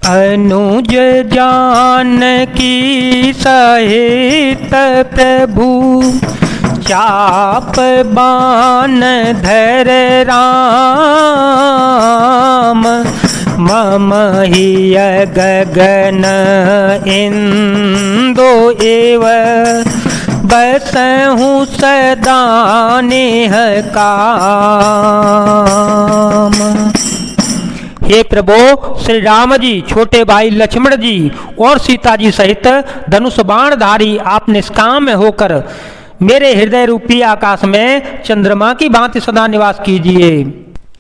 अनुज जानकी सहित प्रभु चाप बान धर राम। मम हिय गगन इंदो एव बसहूँ सदा नेह काम। हे प्रभु, श्री राम जी, छोटे भाई लक्ष्मण जी और सीता जी सहित धनुष बाणधारी आप निष्काम होकर मेरे हृदय रूपी आकाश में चंद्रमा की भांति सदा निवास कीजिए।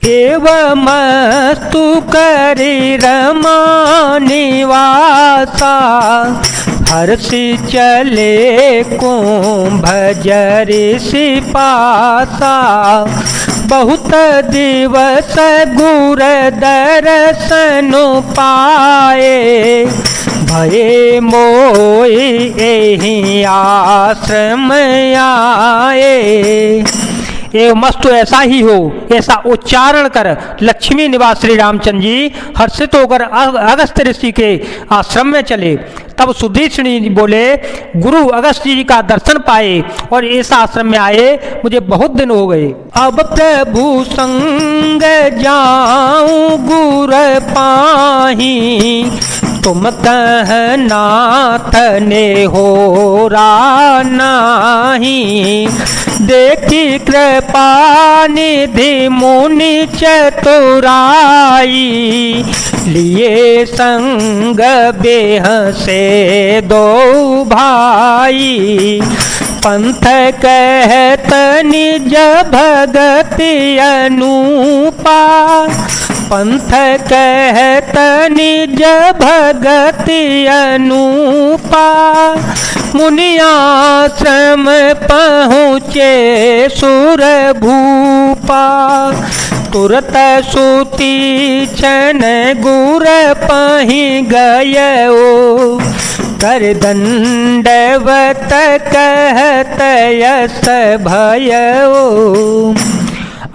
एवमस्तु करि रमा निवासा हर्षि चले कुंभ ऋषि पासा। बहुत दिवस गुर दर्शन पाए भये मोहि एहि आश्रम आए। एवं मस्तु ऐसा ही हो, ऐसा उच्चारण कर लक्ष्मी निवास श्री रामचंद्र जी हर्षित होकर अगस्त्य ऋषि के आश्रम में चले। तब सुधीक्षण जी बोले, गुरु अगस्त्य जी का दर्शन पाए और इस आश्रम में आए मुझे बहुत दिन हो गए। अब प्रभु संग जाऊं गुर पाही तुम कह नाथ ने हो नाही। देखी कृपा निधि मुनि चतुराई लिए संग बेह से दो भाई। पंथ कहत निज भगति अनुपा पंथ कहत निज भगति अनुपा। मुनियाश्रम पहुँचे सुर भूपा तुरत सूती छन गुर पहि गयो कर दंडवत कहत यस भयो।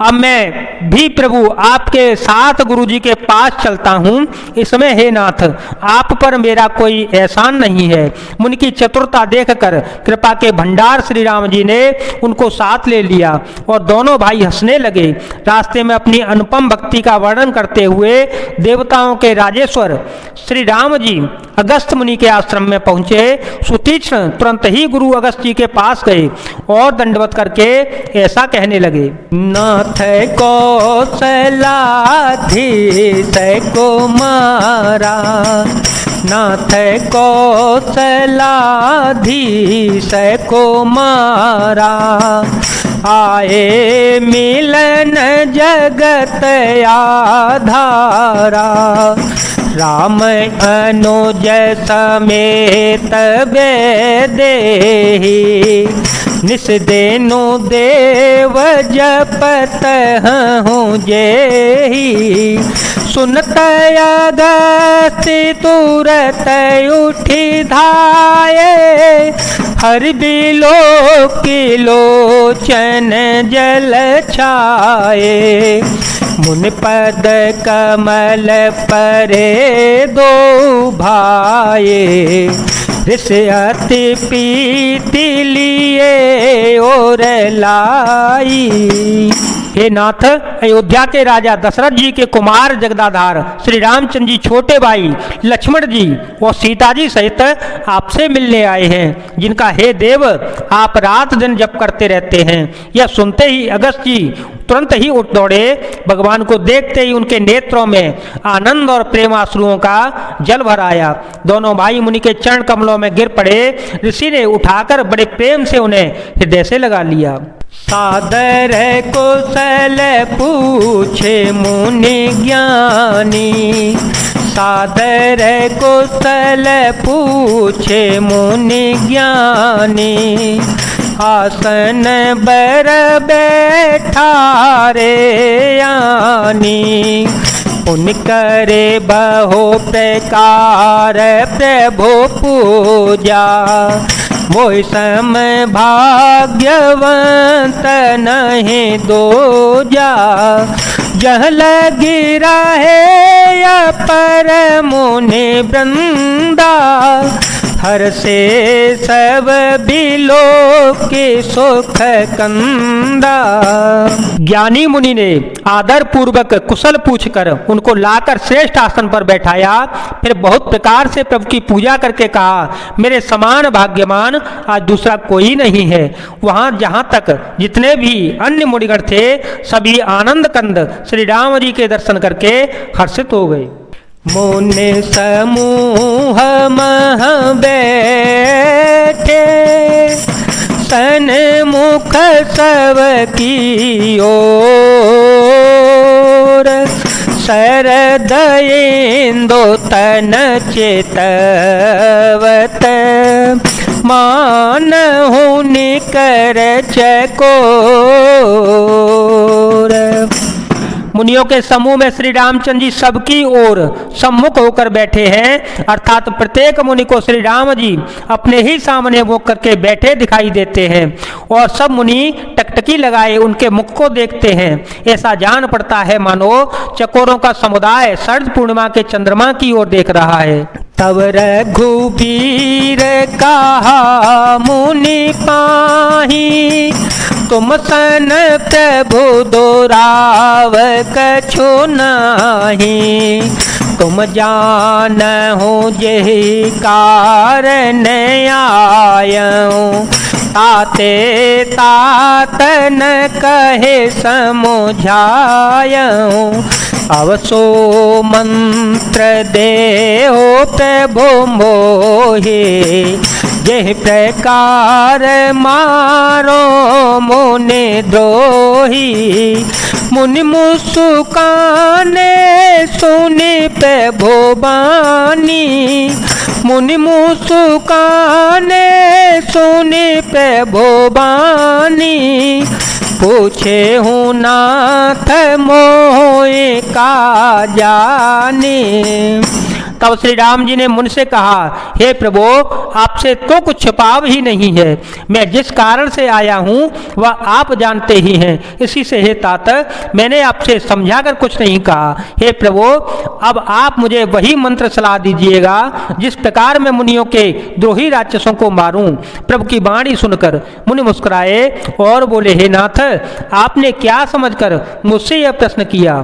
अब मैं भी प्रभु आपके साथ गुरु जी के पास चलता हूँ। इसमें हे नाथ, आप पर मेरा कोई एहसान नहीं है। मुनि की चतुरता देखकर कृपा के भंडार श्री राम जी ने उनको साथ ले लिया और दोनों भाई हंसने लगे। रास्ते में अपनी अनुपम भक्ति का वर्णन करते हुए देवताओं के राजेश्वर श्री राम जी अगस्त मुनि के आश्रम में पहुंचे। सुतीक्ष्ण तुरंत ही गुरु अगस्त जी के पास गए और दंडवत करके ऐसा कहने लगे, नाथ कौशलाधीश कुमारा नाथ कौशलाधीश कुमारा। आए मिलन जगत आधारा राम अनुज समेत बेदेही। निस देनु देव जपत हूँ जेही। सुनत अगस्त्य तुरत उठी धाये। हर बिलो किलोचन जल छाए। मुन पद कमल परे दो भाए। ऋष अति पीति लिए और लाई। हे नाथ, अयोध्या के राजा दशरथ जी के कुमार जगदाधार श्री रामचंद्र जी छोटे भाई लक्ष्मण जी और सीता जी सहित आपसे मिलने आए हैं, जिनका हे देव आप रात दिन जप करते रहते हैं। यह सुनते ही अगस्त जी तुरंत ही उठ दौड़े। भगवान को देखते ही उनके नेत्रों में आनंद और प्रेमाश्रुओं का जल भर आया। दोनों भाई मुनि के चरण कमलों में गिर पड़े। ऋषि ने उठाकर बड़े प्रेम से उन्हें हृदय से लगा लिया। सादर कुशल पूछे मुनि ज्ञानी। सादर कुशल पूछे मुनि ज्ञानी। आसन बर बैठा रे यानी। पुन करे बहु प्रकार प्रभु पूजा। मोहि सम भाग्यवंत नहीं दोजा। जह लगी रहे अपर मुनि वृंदा, हर से सब बिलो के सुख कंदा। ज्ञानी मुनि ने आदर पूर्वक कुशल पूछकर उनको लाकर श्रेष्ठ आसन पर बैठाया। फिर बहुत प्रकार से प्रभु की पूजा करके कहा, मेरे समान भाग्यमान आज दूसरा कोई नहीं है। वहां जहां तक जितने भी अन्य मुनिगण थे सभी आनंद कंद श्री राम जी के दर्शन करके हर्षित हो गए। मुनि समूह मह बैठे, सन्मुख सब की ओर, शरद इंदो तन चेतवत, मानहु निकर चकोर। मुनियों के समूह में श्री रामचंद्र जी सबकी ओर सम्मुख होकर बैठे हैं, अर्थात प्रत्येक मुनि को श्री राम जी अपने ही सामने मुख करके बैठे दिखाई देते हैं और सब मुनि टकटकी लगाए उनके मुख को देखते हैं। ऐसा जान पड़ता है मानो चकोरों का समुदाय शरद पूर्णिमा के चंद्रमा की ओर देख रहा है। तब रघुबीर कहा मुनि पाही, तुम सन प्रभु दोराव कछु नाही, तुम जानहु जेहि कारण आयऊँ, ताते तात न कहे समझायऊँ, अवसो मंत्र देहो प्रभु मोहे, जेहि प्रकार मारो मुनि द्रोही। मुनि मुस्काने सुनि प्रभु बानी, मुनि मुस्काने सुनि प्रभु बानी, पूछे हूँ नाथ मोहे का जाने। तब श्री राम जी ने मुनि से कहा, हे प्रभु आपसे तो कुछ छुपाव ही नहीं है, मैं जिस कारण से आया हूँ वह आप जानते ही हैं, इसी से हे तात मैंने आपसे समझाकर कुछ नहीं कहा। हे प्रभु अब आप मुझे वही मंत्र सलाह दीजिएगा जिस प्रकार मैं मुनियों के द्रोही राक्षसों को मारूं। प्रभु की वाणी सुनकर मुनि मुस्कुराए और बोले, हे नाथ आपने क्या समझकर मुझसे यह प्रश्न किया।